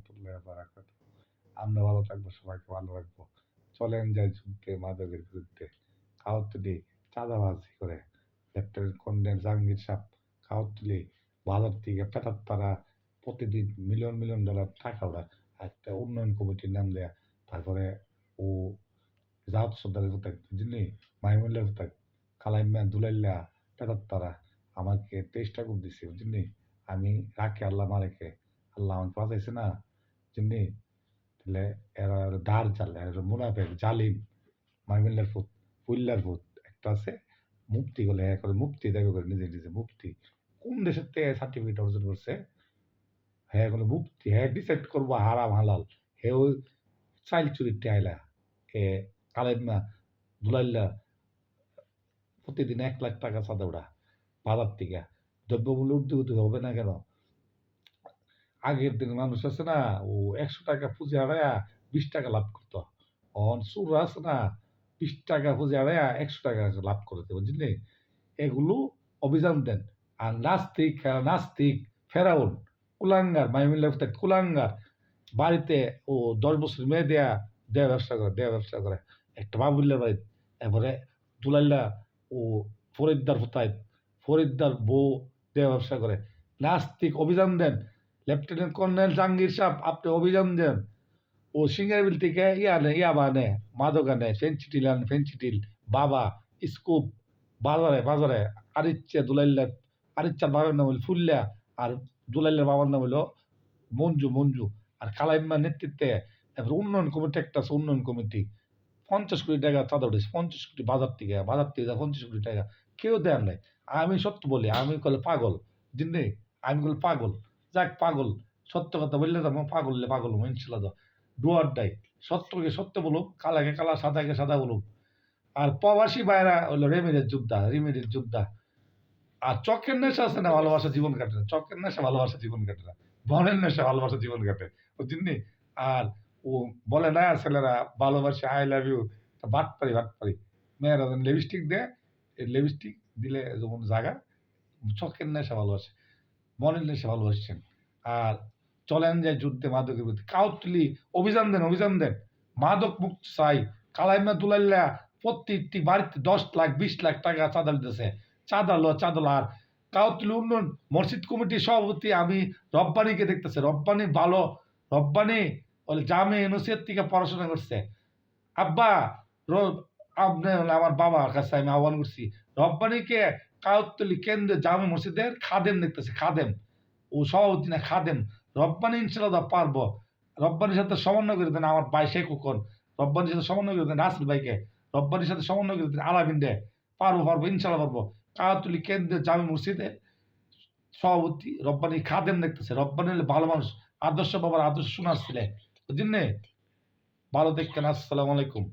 রহমতুল্লাহ বারাকাতুহু। আমরা ভালো থাকবো, সবাইকে ভালো রাখবো। চলেন যাই যুদ্ধে মাদকের বিরুদ্ধে। কাউতুলি চাঁদাবাজি করে লেফটেন্যান্ট কর্নেল জাহাঙ্গীর সাহেব কাউতুলি বাজার থেকে পেটার তারা প্রতিদিন মিলিয়ন মিলিয়ন ডলার টাকা ওরা একটা উন্নয়ন কমিটির নাম দেয়া। তারপরে ও জাহাজ সর্দারের কোথায় বুঝলি মাইমুল্লার কোথায় কালাইম্যা দুলাইল্লা পেটার তারা আমাকে 23টা গ্রুপ দিছে বুঝলি। আমি রাখে আল্লাহ মারেকে আল্লাহ আমাকে বাঁচাইছে না বুঝলি। তাহলে এরা দার জাল এরা মুনাফেক জালিম মাইমুল্লার ফুত পুল্লার ফুত একটা আছে মুফতি বলে করে মুফতি দাবি করে নিজে নিজে মুফতি কোন দেশের থেকে সার্টিফিকেট অর্জন করছে হ্যাঁ কোনো মুফতি হ্যাঁ ডিসাইড করবো হারাম হালাল হে ওই চাইল চুরির টেয়াইলা এ কালেমা দুলাইল্লা প্রতিদিন 1 লাখ টাকা চাঁদা ওরা বাজার থেকে দ্রব্যমূল্য ঊর্ধ্বগতি হবে না কেন। আগের দিন মানুষ আছে না ও 100 টাকা পুঁজি হারায়া 20 টাকা লাভ করতো। অন চুররা আছে না 20 টাকা পুঁজি হারায়া 100 টাকা লাভ করতে বুঝলি। এগুলো অভিযান দেন। আর নাস্তিক ফেরাউন কুলাঙ্গার মাইমিল্লা কুলাঙ্গার বাড়িতে ও 10 বছর মেয়ে দেয়া ব্যবসা করে একটা বাবুল্লার বাড়ি এরপরে দুলাইল্লা ও ফরিদ্দার বউ দেয়া ব্যবসা করে। নাস্তিক অভিযান দেন। লেফটেন্যান্ট কর্নেল জাহাঙ্গীর সাহেব আপনি অভিযান দেন। ও সিঙ্গারবিল থেকে ইয়াবা আনে মাদক আনে ফেন্সিটিল বাবা স্কুপ বাজারে আরিচ্চার বাবার নাম হইল ফুল্লা আর দুলাইল্লার বাবার নাম হইল মঞ্জু আর কালাইম্মার নেতৃত্বে এবার উন্নয়ন কমিটি একটা আছে উন্নয়ন কমিটি 50 কোটি টাকা চাঁদা উঠেছে 50 কোটি বাজার থেকে 50 কোটি টাকা কেউ দেন নাই। আমি সত্য বলি আমি কলে পাগল জিন্নে আমি কলে পাগল যাক পাগল সত্য কথা বললে যাবো পাগল ইনশাল্লাহ ডুয়ার ডাই সত্যকে সত্য বলুক কালাকে কালা সাদাকে সাদা বলুক। আর প্রবাসী বাইরা হলো রেমিডের যোদ্ধা আর চকের নেশা আছে না ভালোবাসা জীবন কাটে না চকের নেশা ভালোবাসা জীবন কাটে না বনের নেশা ভালোবাসা জীবন কাটে বুঝলি। আর ও বলে না ছেলেরা ভালোবাসে আই লাভ ইউ বাটপারি মেয়েরা লিপস্টিক দেয় এই লিপস্টিক দিলে যেমন জায়গা চকের নেশা ভালোবাসে মনের নেশা ভালোবাসছেন। আর চলেন যায় যুদ্ধে মাদকের বিরুদ্ধে কাউতলি অভিযান দেন মাদক মুক্ত চাই। কালাইমা দুলাইল্লা প্রত্যেকটি বাড়িতে 10 লাখ 20 লাখ টাকা চাঁদা দিতেছে চাঁদা আর কাউতলি উন্নয়ন মসজিদ কমিটির সভাপতি আমি রব্বানিকে দেখতেছে রব্বানি বলে জামে নসিহত থেকে পড়াশোনা করছে আব্বা আপনি আমার বাবার কাছে আমি আহ্বান করছি রব্বানিকে কাউতলি কেন্দ্রে জামে মসজিদের খাদেম দেখতেছে খাদেম ও সভাপতি না খাদেম রব্বানি ইনশাল্লাহ পারবো। রব্বানির সাথে সমন্বয় করে দেন আমার ভাই শেখ খোকন রব্বানির সাথে সমন্বয় করে দেন নাসির ভাইকে রব্বানির সাথে সমন্বয় করে দেন আলামিন দে পারবো ইনশাল্লাহ পারবো। কাউতলি কেন্দ্রে জামে মসজিদে সভাপতি রব্বানি খাদেম দেখতেছে রব্বানি হলে ভালো মানুষ আদর্শ বাবার আদর্শ শোনার ছিলে বুঝলেন ভালো দেখেন। আসসালামু আলাইকুম।